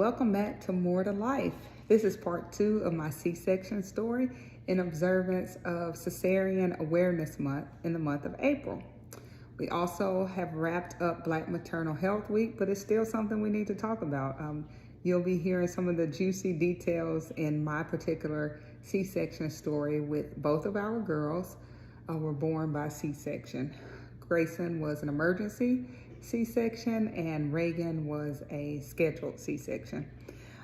welcome back to More to Life. This is part 2 of my C-section story in observance of Cesarean Awareness Month in the month of April. We also have wrapped up Black Maternal Health Week, but it's still something we need to talk about. You'll be hearing some of the juicy details in my particular C-section story with both of our girls were born by C-section. Grayson was an emergency C-section and Reagan was a scheduled C-section.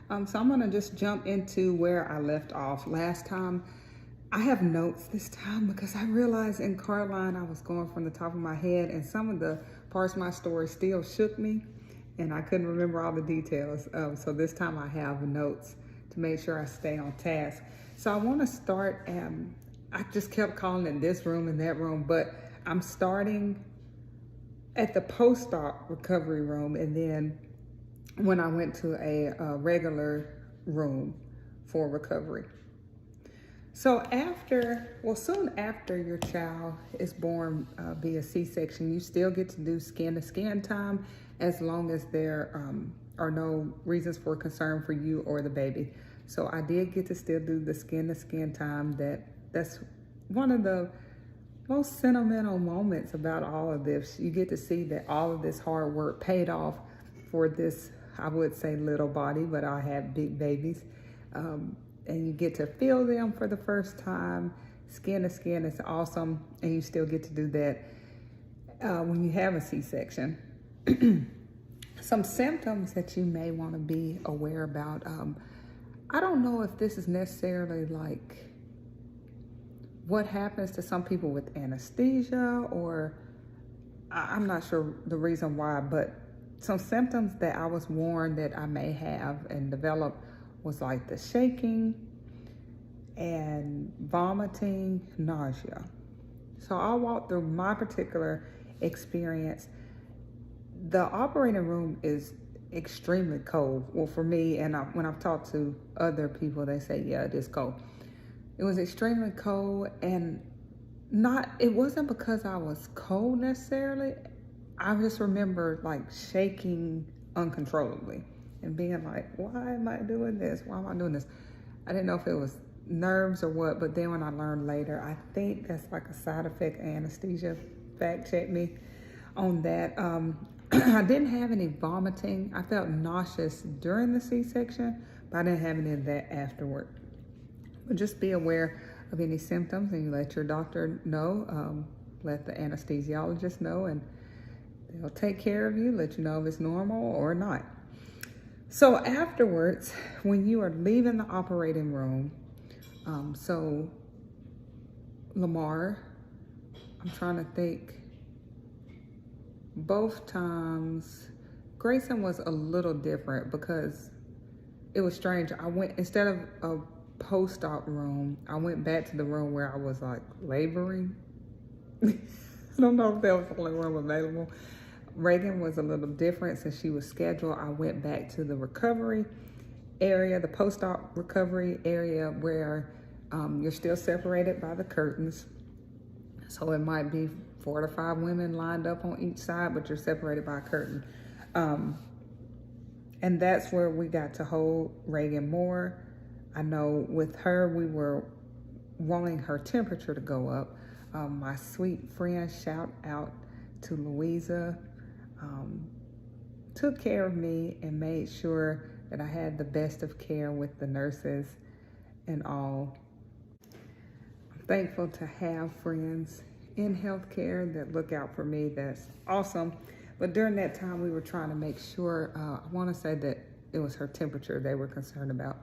So I'm gonna just jump into where I left off last time. I have notes this time because I realized in Caroline I was going from the top of my head and some of the parts of my story still shook me and I couldn't remember all the details. So this time I have notes to make sure I stay on task. So I wanna start, I just kept calling it this room and that room, but I'm starting at the post-op recovery room, and then when I went to a regular room for recovery. So soon after your child is born via C-section, you still get to do skin-to-skin time as long as there are no reasons for concern for you or the baby. So I did get to still do the skin-to-skin time. That's one of the most sentimental moments about all of this. You get to see that all of this hard work paid off for this, I would say little body, but I have big babies. And you get to feel them for the first time. Skin to skin is awesome. And you still get to do that when you have a C-section. Some symptoms that you may want to be aware about. I don't know if this is necessarily like what happens to some people with anesthesia, or I'm not sure the reason why, but some symptoms that I was warned that I may have and develop was like the shaking and vomiting, nausea. So I'll walk through my particular experience. The operating room is extremely cold. Well, for me, and when I've talked to other people, they say, yeah, it is cold. It was extremely cold, and it wasn't because I was cold necessarily. I just remember like shaking uncontrollably and being like, why am I doing this? Why am I doing this? I didn't know if it was nerves or what, but then when I learned later, I think that's like a side effect of anesthesia. Fact check me on that. I didn't have any vomiting. I felt nauseous during the C-section, but I didn't have any of that afterward. But just be aware of any symptoms and you let your doctor know, let the anesthesiologist know, and they'll take care of you, let you know if it's normal or not. So afterwards, when you are leaving the operating room, so Lamar, I'm trying to think, both times, Grayson was a little different because it was strange. I went, instead of a post-op room, I went back to the room where I was like laboring. I don't know if that was the only room available. Reagan was a little different since she was scheduled. I went back to the recovery area, the post-op recovery area where you're still separated by the curtains. So it might be 4 to 5 women lined up on each side, but you're separated by a curtain. And that's where we got to hold Reagan more. I know with her, we were wanting her temperature to go up. My sweet friend, shout out to Louisa, took care of me and made sure that I had the best of care with the nurses and all. I'm thankful to have friends in healthcare that look out for me. That's awesome. But during that time, we were trying to make sure, I want to say that it was her temperature they were concerned about.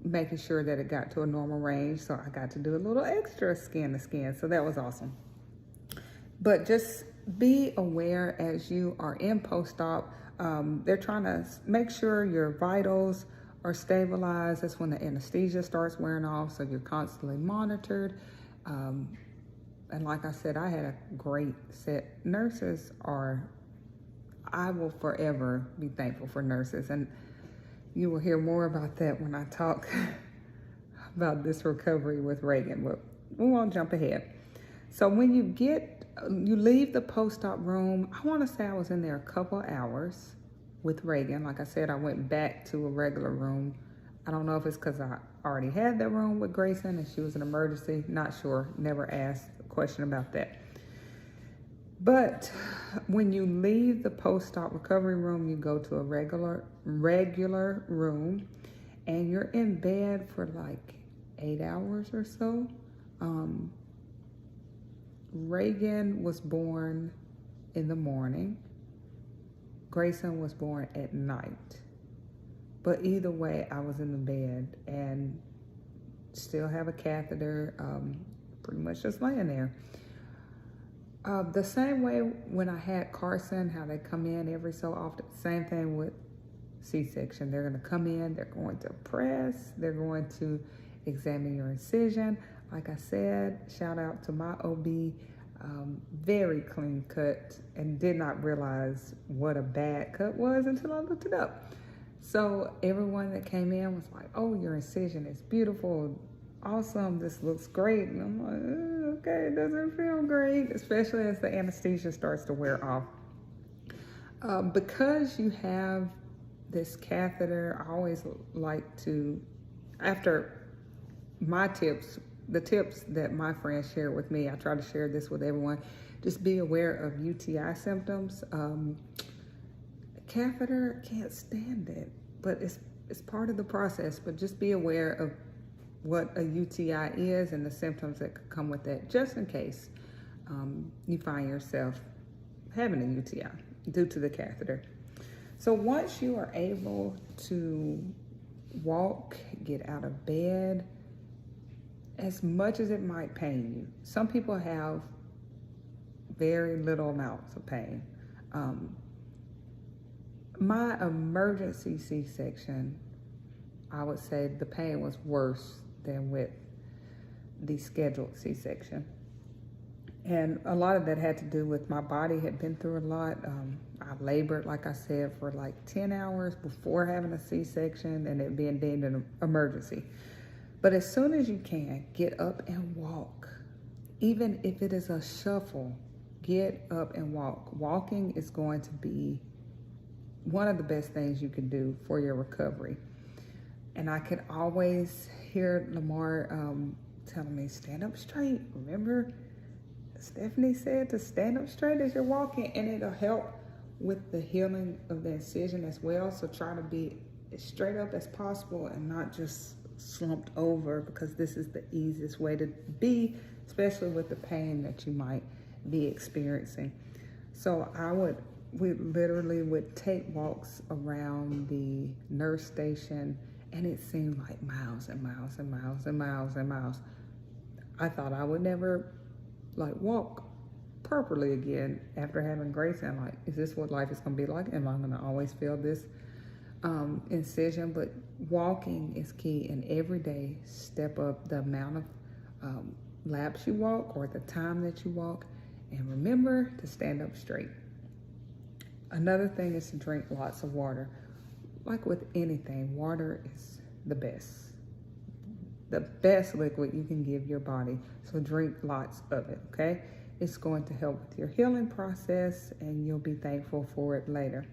Making sure that it got to a normal range. So I got to do a little extra skin to skin. So that was awesome. But just be aware as you are in post-op. They're trying to make sure your vitals are stabilized. That's when the anesthesia starts wearing off. So you're constantly monitored. And like I said, I had a great set. Nurses I will forever be thankful for nurses. And you will hear more about that when I talk about this recovery with Reagan, but we won't jump ahead. So when you leave the post-op room, I want to say I was in there a couple hours. with Reagan. Like I said, I went back to a regular room. I don't know if it's because I already had that room with Grayson and she was an emergency. Not sure. Never asked a question about that. But when you leave the post-op recovery room, you go to a regular room, and you're in bed for like 8 hours or so. Reagan was born in the morning. Grayson was born at night. But either way, I was in the bed and still have a catheter, pretty much just laying there. The same way when I had Carson, how they come in every so often, same thing with C-section. They're gonna come in, they're going to press, they're going to examine your incision. Like I said, shout out to my OB, very clean cut, and did not realize what a bad cut was until I looked it up. So everyone that came in was like, oh, your incision is beautiful, awesome, this looks great. And I'm like, okay, it doesn't feel great, especially as the anesthesia starts to wear off. Because you have this catheter, I always like to, after my tips, the tips that my friends shared with me, I try to share this with everyone. Just be aware of UTI symptoms. Catheter, can't stand it, but it's part of the process. But just be aware of what a UTI is and the symptoms that could come with that, just in case you find yourself having a UTI due to the catheter. So once you are able to walk, get out of bed, as much as it might pain you, some people have very little amounts of pain. My emergency C-section, I would say the pain was worse than with the scheduled C-section. And a lot of that had to do with my body had been through a lot. I labored, like I said, for like 10 hours before having a C-section and it being deemed an emergency. But as soon as you can, get up and walk. Even if it is a shuffle, get up and walk. Walking is going to be one of the best things you can do for your recovery. And I could always hear Lamar telling me, stand up straight. Remember, Stephanie said to stand up straight as you're walking, and it'll help with the healing of the incision as well. So try to be as straight up as possible and not just slumped over, because this is the easiest way to be, especially with the pain that you might be experiencing. So we literally would take walks around the nurse station, and it seemed like miles and miles and miles and miles and miles. I thought I would never walk properly again after having Grayson. Like, is this what life is gonna be like? Am I gonna always feel this incision? But walking is key, and every day step up the amount of laps you walk or the time that you walk, and remember to stand up straight. Another thing is to drink lots of water. Like with anything, water is the best liquid you can give your body. So drink lots of it, okay? It's going to help with your healing process, and you'll be thankful for it later.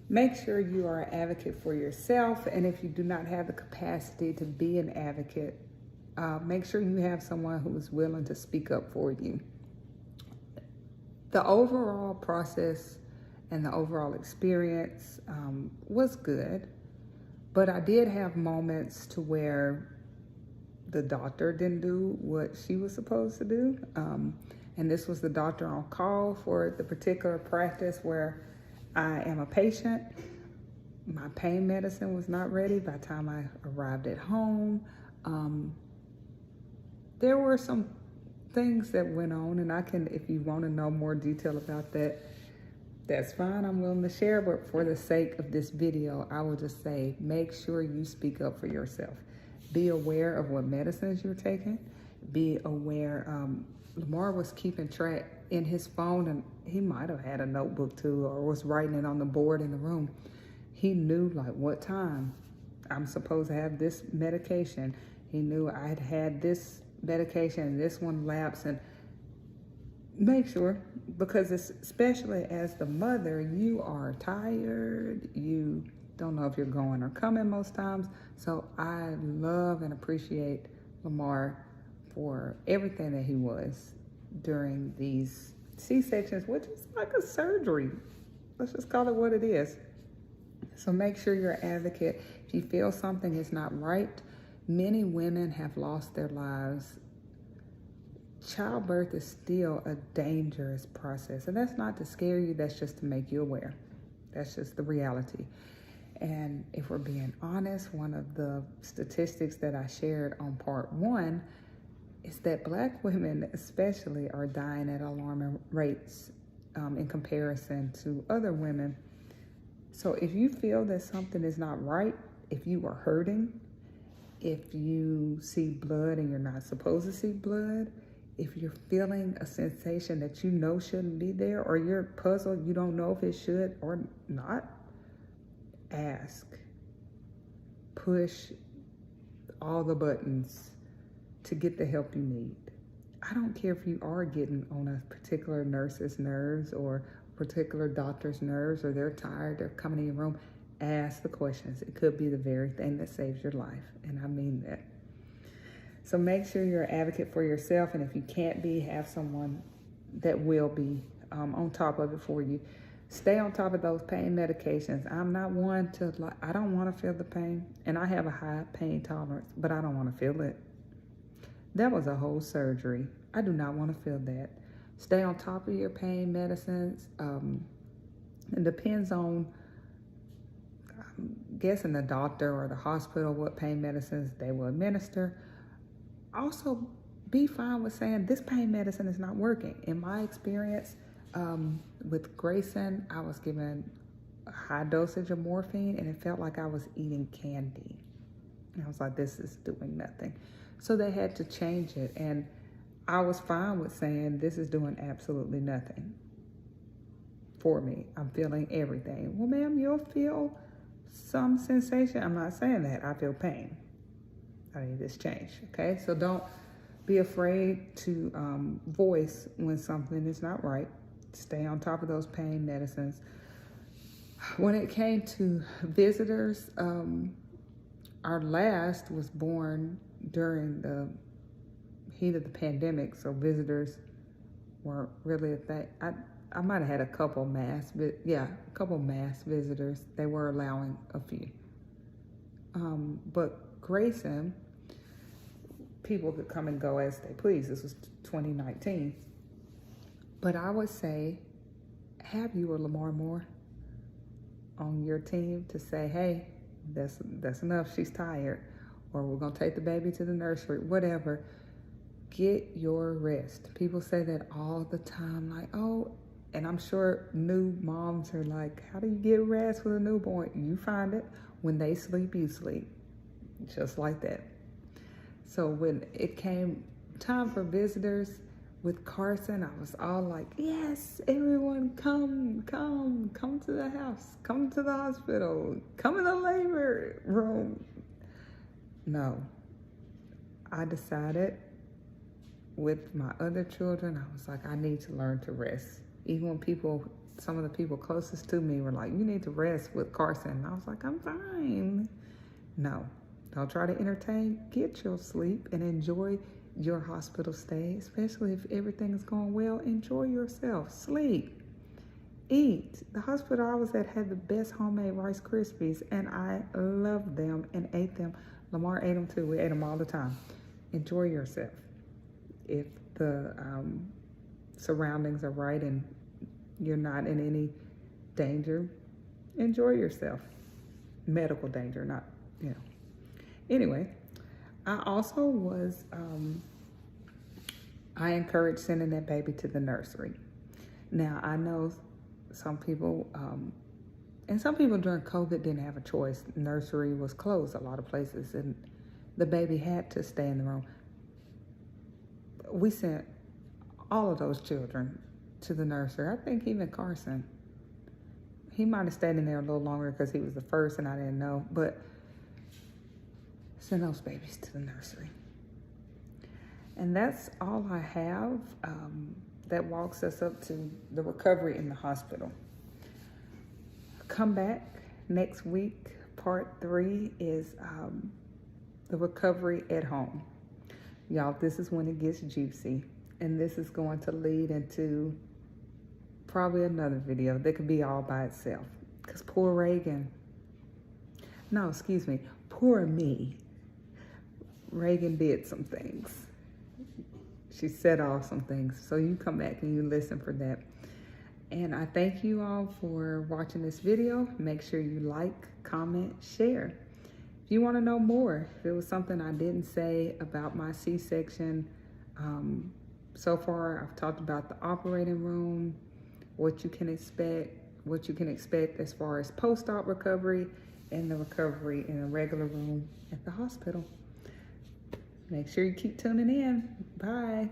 Make sure you are an advocate for yourself, and if you do not have the capacity to be an advocate, make sure you have someone who is willing to speak up for you. The overall process and the overall experience was good, but I did have moments to where the doctor didn't do what she was supposed to do. And this was the doctor on call for the particular practice where I am a patient. My pain medicine was not ready by the time I arrived at home. There were some things that went on, and I can, if you want to know more detail about that, that's fine, I'm willing to share, but for the sake of this video, I will just say, make sure you speak up for yourself. Be aware of what medicines you're taking. Be aware, Lamar was keeping track in his phone, and he might have had a notebook too, or was writing it on the board in the room. He knew like what time I'm supposed to have this medication. He knew I had this medication and this one lapsed, and make sure, because it's, especially as the mother, you are tired, you don't know if you're going or coming most times. So I love and appreciate Lamar for everything that he was during these C-sections, which is like a surgery. Let's just call it what it is. So make sure you're an advocate. If you feel something is not right, many women have lost their lives. Childbirth is still a dangerous process. And that's not to scare you, that's just to make you aware. That's just the reality. And if we're being honest, one of the statistics that I shared on part 1 is that Black women especially are dying at alarming rates in comparison to other women. So if you feel that something is not right, if you are hurting, if you see blood and you're not supposed to see blood, if you're feeling a sensation that you know shouldn't be there, or you're puzzled, you don't know if it should or not, ask. Push all the buttons to get the help you need. I don't care if you are getting on a particular nurse's nerves or a particular doctor's nerves, or they're tired, they're coming in your room. Ask the questions. It could be the very thing that saves your life, and I mean that. So make sure you're an advocate for yourself, and if you can't be, have someone that will be on top of it for you. Stay on top of those pain medications. I'm not one to, I don't want to feel the pain, and I have a high pain tolerance, but I don't want to feel it. That was a whole surgery. I do not want to feel that. Stay on top of your pain medicines. It depends on, I'm guessing the doctor or the hospital, what pain medicines they will administer. Also, be fine with saying this pain medicine is not working. In my experience with Grayson, I was given a high dosage of morphine, and it felt like I was eating candy. And I was like, this is doing nothing. So they had to change it, and I was fine with saying this is doing absolutely nothing for me. I'm feeling everything. Well, ma'am, you'll feel some sensation. I'm not saying that. I feel pain. I need this change, okay? So don't be afraid to voice when something is not right. Stay on top of those pain medicines. When it came to visitors, our last was born during the heat of the pandemic, so visitors weren't really a thing. I might have had a couple mass visitors. They were allowing a few. But Grayson, people could come and go as they please. This was 2019. But I would say, have you or Lamar Moore on your team to say, hey, that's enough, she's tired, or we're gonna take the baby to the nursery, whatever. Get your rest. People say that all the time, like, oh, and I'm sure new moms are like, how do you get rest with a newborn? You find it. When they sleep, you sleep. Just like that. So when it came time for visitors with Carson, I was all like, yes, everyone come to the house, come to the hospital, come in the labor room. No, I decided with my other children, I was like, I need to learn to rest. Even when some of the people closest to me were like, you need to rest with Carson. And I was like, I'm fine. No, don't try to entertain. Get your sleep and enjoy your hospital stay, especially if everything's going well. Enjoy yourself. Sleep. Eat. The hospital I was at had the best homemade Rice Krispies, and I loved them and ate them. Lamar ate them too. We ate them all the time. Enjoy yourself. If the surroundings are right and you're not in any danger, enjoy yourself. Medical danger, not, Anyway, I also was, I encouraged sending that baby to the nursery. Now, I know some people, and some people during COVID didn't have a choice. Nursery was closed a lot of places, and the baby had to stay in the room. We sent all of those children to the nursery. I think even Carson, he might have stayed in there a little longer because he was the first and I didn't know, but send those babies to the nursery. And that's all I have. that walks us up to the recovery in the hospital. Come back next week. Part 3 is the recovery at home. Y'all, this is when it gets juicy, and this is going to lead into probably another video that could be all by itself, because poor me. Reagan did some things. She said off some things. So you come back and you listen for that. And I thank you all for watching this video. Make sure you like, comment, share. If you want to know more, if it was something I didn't say about my C-section, so far I've talked about the operating room, what you can expect as far as post-op recovery and the recovery in a regular room at the hospital. Make sure you keep tuning in. Bye.